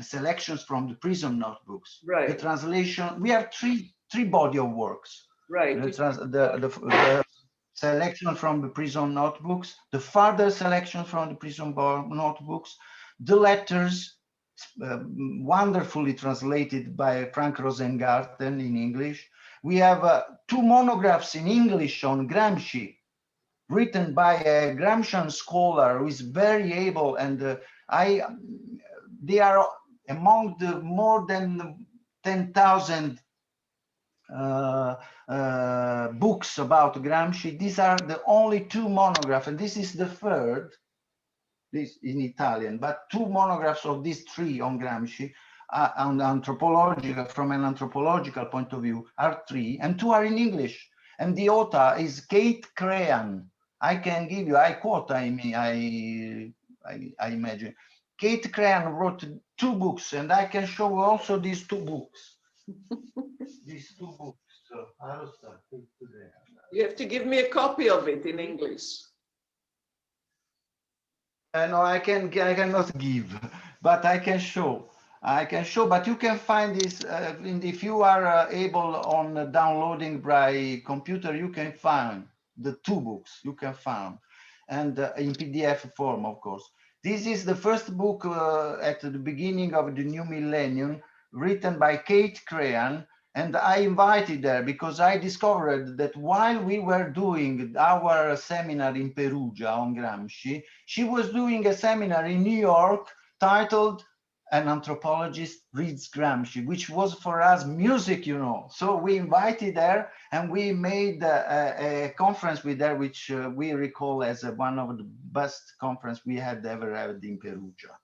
selections from the prison notebooks. Right. The translation, we have three body of works. Right. The selection from the prison notebooks, the further selection from the prison notebooks, the letters, wonderfully translated by Frank Rosengarten in English. We have 2 monographs in English on Gramsci, written by a Gramscian scholar who is very able, and they are among the more than 10,000 books about Gramsci. These are the only 2 monographs, and this is the third. this in Italian, but 2 monographs of these 3 on Gramsci, on anthropological, from an anthropological point of view, are 3, and 2 are in English. And the author is Kate Crean. I can give you, I quote, I imagine. Kate Crean wrote 2 books, and I can show you also these 2 books. These 2 books. So I'll start today. You have to give me a copy of it in English. No, I cannot give, but I can show. But you can find this, if you are able on downloading by computer, you can find the 2 books you can find, and in PDF form, of course. This is the first book at the beginning of the new millennium, written by Kate Crean, and I invited her because I discovered that while we were doing our seminar in Perugia on Gramsci, she was doing a seminar in New York titled An Anthropologist Reads Gramsci, which was for us music, you know. So we invited her and we made a conference with her, which we recall as one of the best conference we had ever had in Perugia.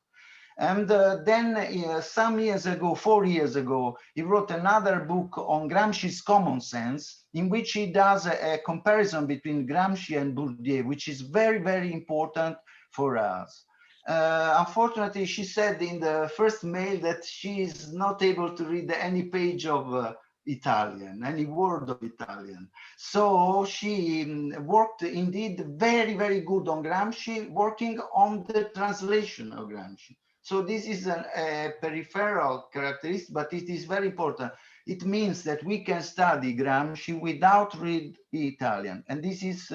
And then some years ago, 4 years ago, he wrote another book on Gramsci's Common Sense, in which he does a comparison between Gramsci and Bourdieu, which is very, very important for us. Unfortunately, she said in the first mail that she is not able to read any page of Italian, any word of Italian. So she worked indeed very, very good on Gramsci, working on the translation of Gramsci. So this is a peripheral characteristic, but it is very important. It means that we can study Gramsci without read Italian. And this is,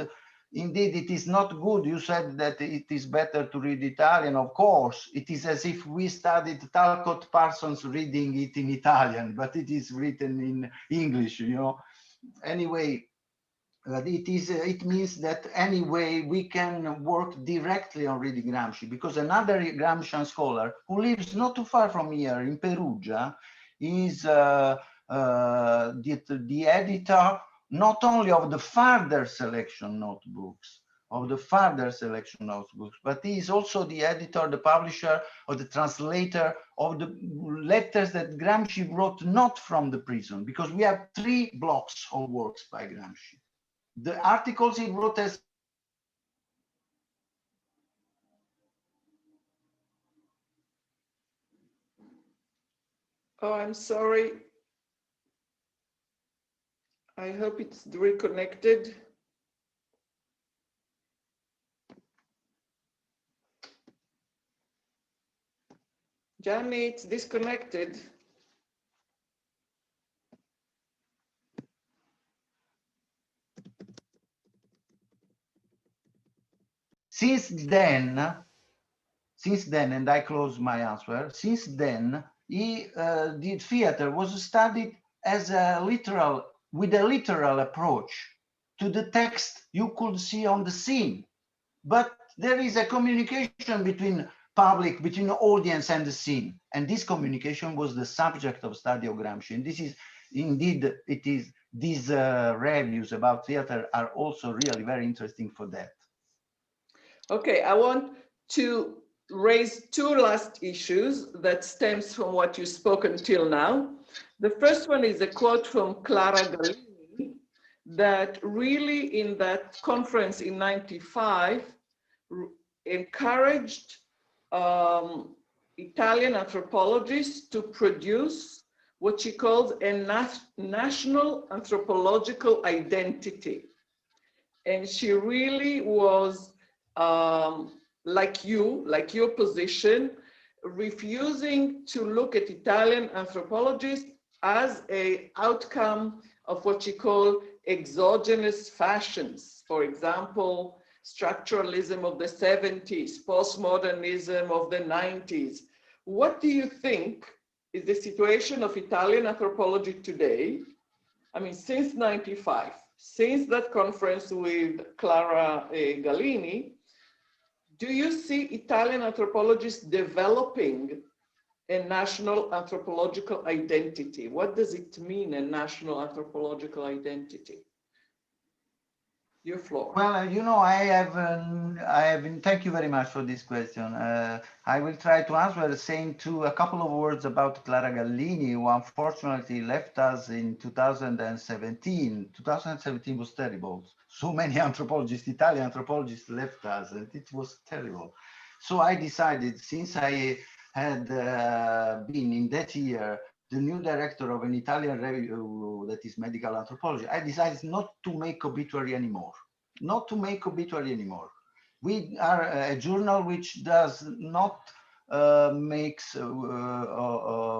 indeed, it is not good. You said that it is better to read Italian. Of course, it is as if we studied Talcott Parsons reading it in Italian, but it is written in English, you know. Anyway, it means that anyway we can work directly on reading Gramsci, because another Gramscian scholar who lives not too far from here in Perugia is the editor not only of the further selection notebooks, but he is also the editor, the publisher, or the translator of the letters that Gramsci wrote not from the prison, because we have 3 blocks of works by Gramsci. The articles he wrote as Oh, I'm sorry. I hope it's reconnected. Gianni, it's disconnected. Since then, and I close my answer, since then, the theater was studied as with a literal approach to the text you could see on the scene. But there is a communication between between the audience and the scene. And this communication was the subject of study of Gramsci. And this is, indeed, these reviews about theater are also really very interesting for that. Okay, I want to raise 2 last issues that stems from what you spoke until now. The first one is a quote from Clara Gallini that really in that conference in '95 encouraged Italian anthropologists to produce what she called a national anthropological identity. And she really was like your position, refusing to look at Italian anthropologists as an outcome of what she called exogenous fashions. For example, structuralism of the 70s, postmodernism of the 90s. What do you think is the situation of Italian anthropology today? I mean, since '95, since that conference with Clara Gallini, do you see Italian anthropologists developing a national anthropological identity? What does it mean, a national anthropological identity? Your floor. Well, you know, thank you very much for this question. I will try to answer saying a couple of words about Clara Gallini, who unfortunately left us in 2017. 2017 was terrible. So many anthropologists, Italian anthropologists left us, and it was terrible. So I decided, since I had been in that year the new director of an Italian review that is medical anthropology, I decided not to make obituary anymore. Not to make obituary anymore. We are a journal which does not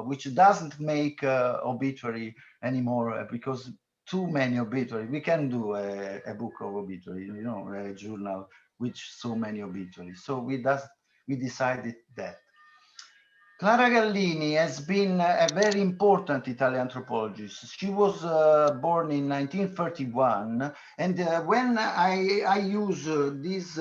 which doesn't make obituary anymore, because too many obituary. We can do a book of obituary, you know, a journal which so many obituaries. So we decided that. Clara Gallini has been a very important Italian anthropologist. She was born in 1931, and when I use these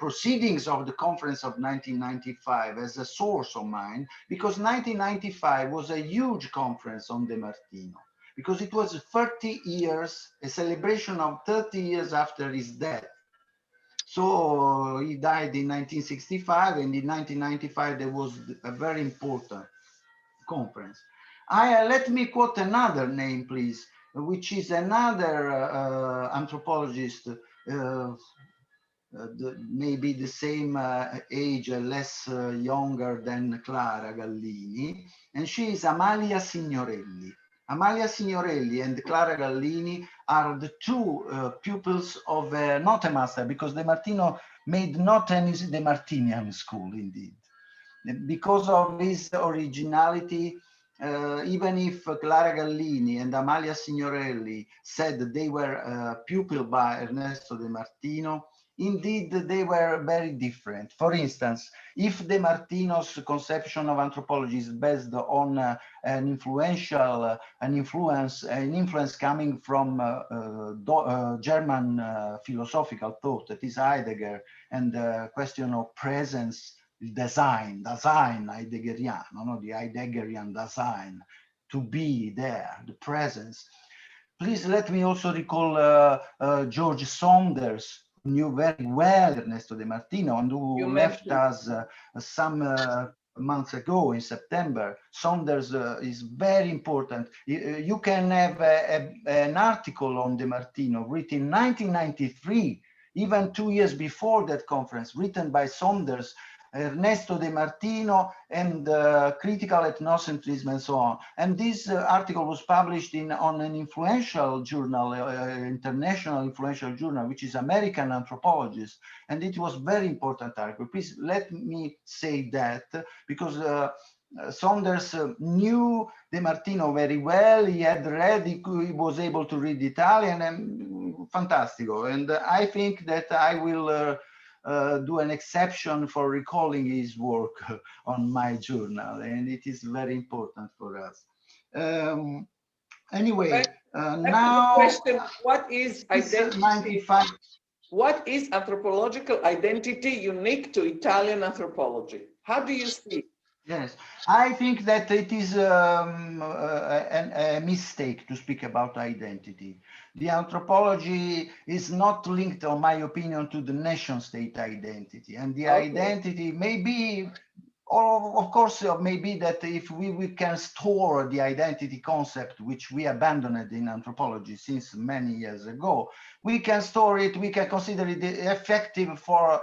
proceedings of the conference of 1995 as a source of mine, because 1995 was a huge conference on De Martino, because it was 30 years, a celebration of 30 years after his death. So he died in 1965, and in 1995 there was a very important conference. Let me quote another name, please, which is another anthropologist, maybe the same age, less younger than Clara Gallini, and she is Amalia Signorelli. Amalia Signorelli and Clara Gallini are the two pupils of not a master, because De Martino made not any De Martinian school, indeed. Because of his originality, even if Clara Gallini and Amalia Signorelli said that they were pupil by Ernesto De Martino, indeed they were very different. For instance, if De Martino's conception of anthropology is based on an influence coming from German philosophical thought, that is Heidegger, and the question of presence, design Heideggeriano, no? The Heideggerian design, to be there, the presence. Please let me also recall George Saunders, who knew very well Ernesto De Martino, and who left us some months ago in September. Saunders is very important. You can have an article on De Martino written in 1993, even 2 years before that conference, written by Saunders, Ernesto De Martino, and critical ethnocentrism, and so on. And this article was published on an influential journal, international influential journal, which is American Anthropologist. And it was very important article. Please let me say that, because Saunders knew De Martino very well. He had read, he was able to read Italian, and fantastico. And I think that I will do an exception for recalling his work on my journal, and it is very important for us. Anyway, now question: what is identity? What is anthropological identity unique to Italian anthropology? How do you see it? Yes, I think that it is a mistake to speak about identity. The anthropology is not linked, in my opinion, to the nation-state identity. And the identity may be, or of course, maybe that if we can store the identity concept, which we abandoned in anthropology since many years ago, we can store it, we can consider it effective for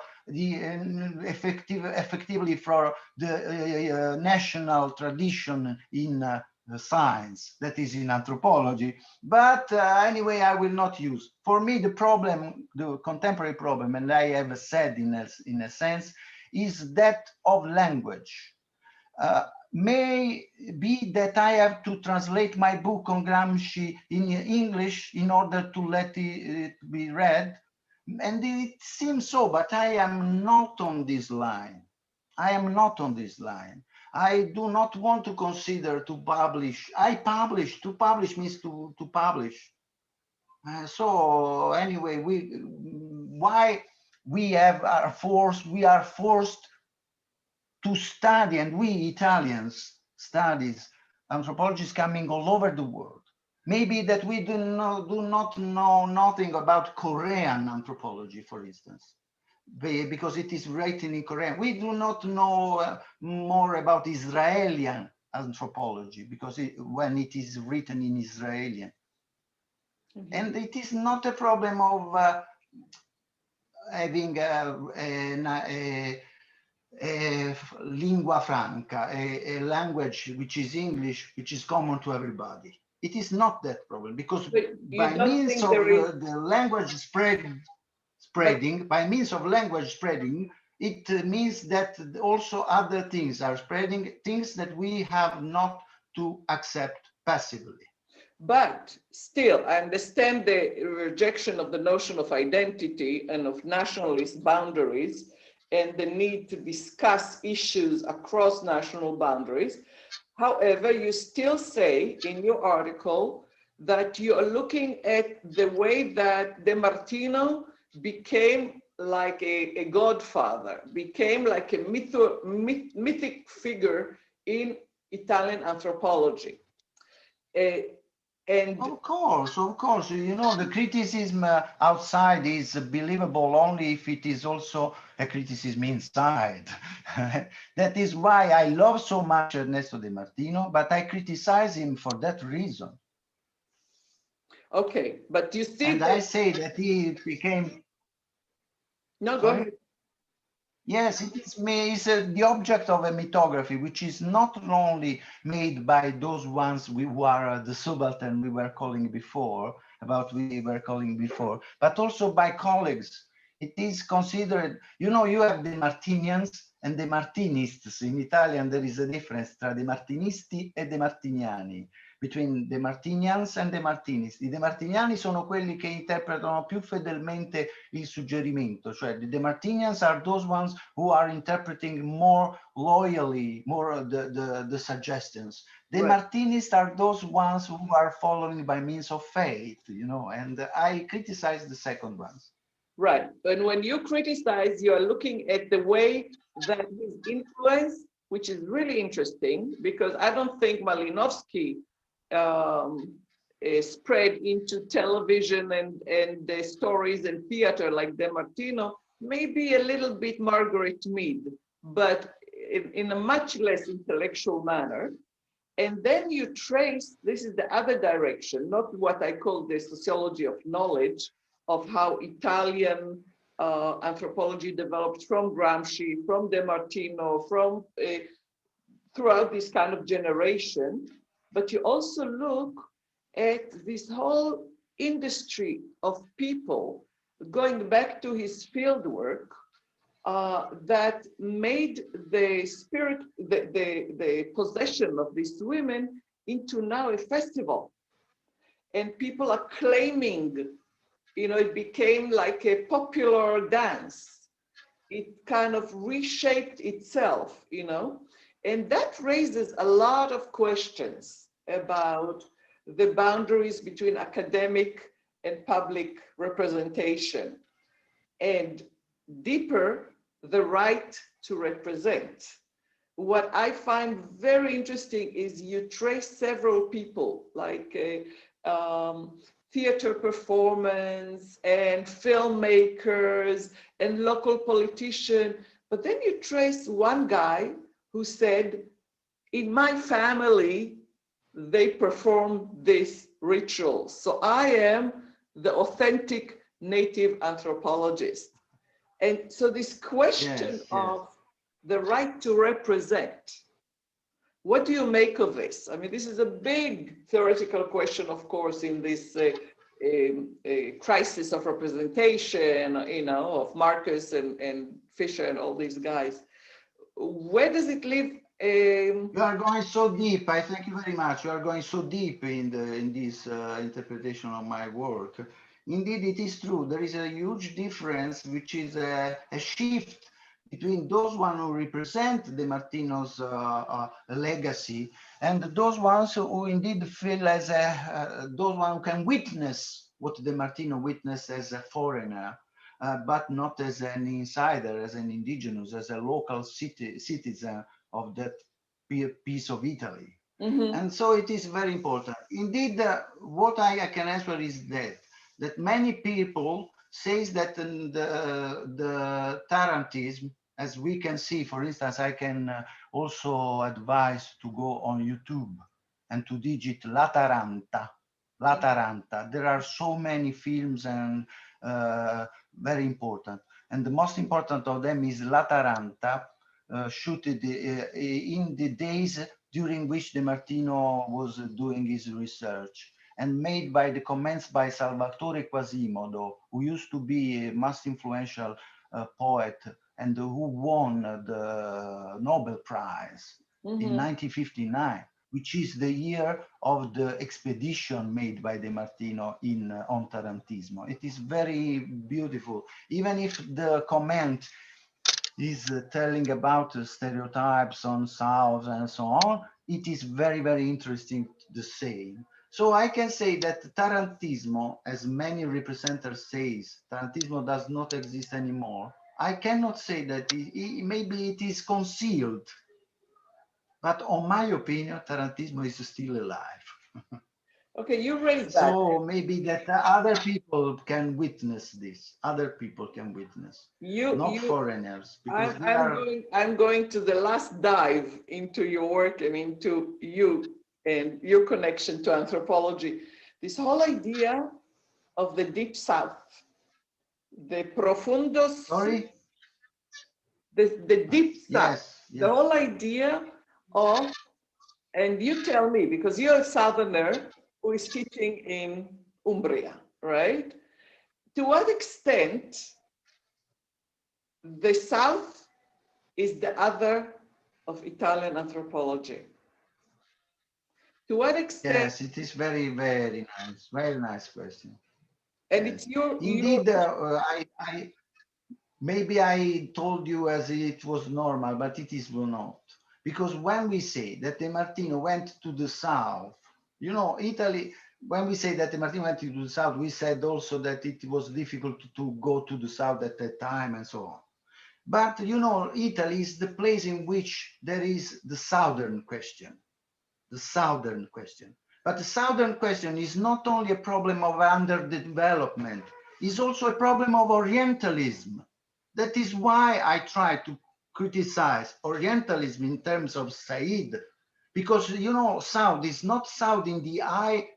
effectively for the national tradition in science, that is in anthropology. But anyway, I will not use. For me, the problem, the contemporary problem, and I have said in a sense, is that of language. May be that I have to translate my book on Gramsci in English in order to let it be read. And it seems so, but I am not on this line. I am not on this line. I do not want to consider to publish. To publish means to publish. So anyway, we are forced to study, and we Italians studies anthropologists coming all over the world. Maybe that we do not know nothing about Korean anthropology, for instance, because it is written in Korean. We do not know more about Israeli anthropology because when it is written in Israeli. Mm-hmm. And it is not a problem of having a lingua franca, a language which is English, which is common to everybody. It is not that problem because by means of the language spreading, by means of language spreading, it means that also other things are spreading, things that we have not to accept passively. But still, I understand the rejection of the notion of identity and of nationalist boundaries and the need to discuss issues across national boundaries. However, you still say in your article that you are looking at the way that De Martino became like a godfather, became like a mythic figure in Italian anthropology. And of course, you know, the criticism outside is believable only if it is also a criticism inside. That is why I love so much Ernesto De Martino, but I criticize him for that reason. Okay, but you see, and I say that he became. No, go ahead. Yes, it is the object of a mythography, which is not only made by those ones who are the subaltern we were calling before, but also by colleagues. It is considered, you know, you have the Martinians and the Martinists. In Italian, there is a difference tra the Martinisti e the Martiniani, between the Martinians and the Martinisti. I De Martiniani sono quelli che interpretano più fedelmente il suggerimento, cioè the Martinians are those ones who are interpreting more loyally, more the suggestions. The right. Martinists are those ones who are following by means of faith, you know, and I criticize the second ones. Right, and when you criticize, you are looking at the way that his influence, which is really interesting, because I don't think Malinowski spread into television and the stories and theater like De Martino, maybe a little bit Margaret Mead, but in a much less intellectual manner. And then you trace, this is the other direction, not what I call the sociology of knowledge, of how Italian anthropology developed from Gramsci, from De Martino, from throughout this kind of generation. But you also look at this whole industry of people, going back to his field work, that made the spirit, the possession of these women into now a festival. And people are claiming, you know, it became like a popular dance. It kind of reshaped itself, you know, and that raises a lot of questions about the boundaries between academic and public representation, and deeper, the right to represent. What I find very interesting is you trace several people, like theater performance and filmmakers and local politicians, but then you trace one guy who said, in my family, they perform this ritual. So I am the authentic native anthropologist. And so this question of the right to represent, what do you make of this? I mean, this is a big theoretical question, of course, in this crisis of representation, you know, of Marcus and Fisher and all these guys. Where does it leave? You are going so deep. I thank you very much. You are going so deep in this interpretation of my work. Indeed, it is true. There is a huge difference, which is a shift between those ones who represent De Martino's legacy and those ones who indeed feel as those ones who can witness what De Martino witnessed as a foreigner, but not as an insider, as an indigenous, as a local citizen of that piece of Italy. And so it is very important. Indeed, what I can answer is that many people say that the Tarantism, as we can see, for instance, I can also advise to go on YouTube and to digit La Taranta. La Taranta. There are so many films and very important. And the most important of them is La Taranta, shooted in the days during which De Martino was doing his research, and made by the comments by Salvatore Quasimodo, who used to be a most influential poet and who won the Nobel Prize in 1959, which is the year of the expedition made by De Martino on Tarantismo. It is very beautiful, even if the comment is telling about stereotypes on South and so on. It is very, very interesting the same. So I can say that Tarantismo, as many representatives say, Tarantismo does not exist anymore. I cannot say that maybe it is concealed, but on my opinion, Tarantismo is still alive. Okay, you raised that. So maybe that other people can witness this. Other people can witness, not foreigners. Because I'm going to the last dive into your work and into you and your connection to anthropology. This whole idea of the deep south, the profundos. Sorry? The deep south. Yes, the whole idea of, and you tell me, because you're a southerner who is teaching in Umbria, right? To what extent the South is the other of Italian anthropology? To what extent? Yes, it is very, very nice. Very nice question. And yes. It's your... Indeed, maybe I told you as it was normal, but it is not. Because when we say that De Martino went to the South, you know, Italy, when we say that De Martino went to the South, we said also that it was difficult to go to the South at that time and so on. But, you know, Italy is the place in which there is the Southern question. The Southern question. But the Southern question is not only a problem of underdevelopment, it's also a problem of Orientalism. That is why I try to criticize Orientalism in terms of Said, because, you know, South is not South in the eye,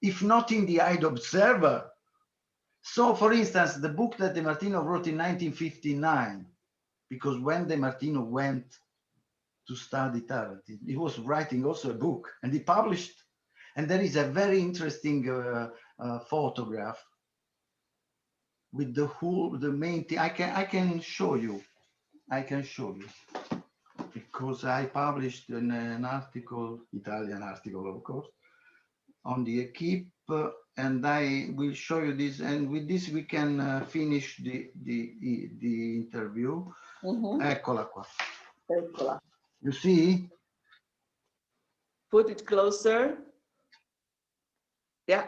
if not in the eye observer. So, for instance, the book that De Martino wrote in 1959, because when De Martino went to study Tarantism, he was writing also a book, and he published. And there is a very interesting photograph with the main thing. I can show you. I can show you, because I published an article, Italian article, of course, on the Equipe, and I will show you this. And with this, we can finish the interview. Eccola qua. Eccola. You see? Put it closer. Yeah.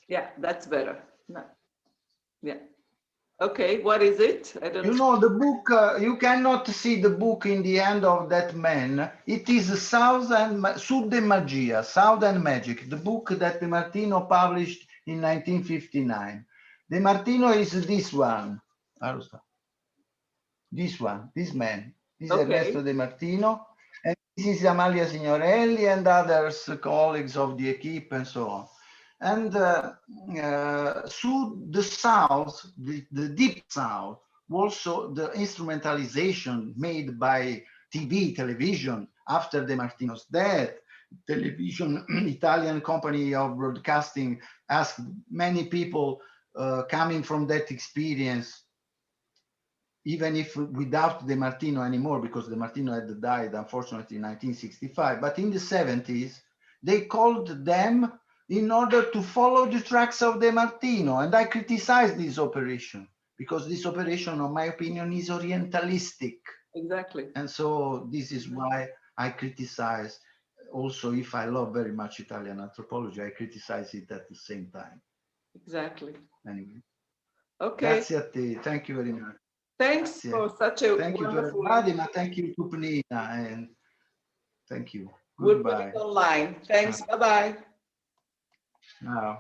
Yeah, that's better. No. Yeah. Okay, what is it? I don't know. You know, the book, you cannot see the book in the hand of that man. It is Sud e Magia, Sound and Magic, the book that De Martino published in 1959. De Martino is this one. This one, this man. This is Ernesto De Martino. And this is Amalia Signorelli and others, colleagues of the Equipe and so on. And through the South, the deep South, also the instrumentalization made by television after De Martino's death, television, Italian company of broadcasting asked many people coming from that experience, even if without De Martino anymore, because De Martino had died, unfortunately, in 1965. But in the 70s, they called them in order to follow the tracks of De Martino. And I criticized this operation, because this operation, in my opinion, is Orientalistic. Exactly. And so this is why I criticize. Also, if I love very much Italian anthropology, I criticize it at the same time. Exactly. Anyway. Okay. Grazie a te. Thank you very much. Thanks Grazie. for such a Thank wonderful... you to everybody, but thank you to Peniina, and thank you. We'll put it online. Thanks. Bye-bye. Ciao.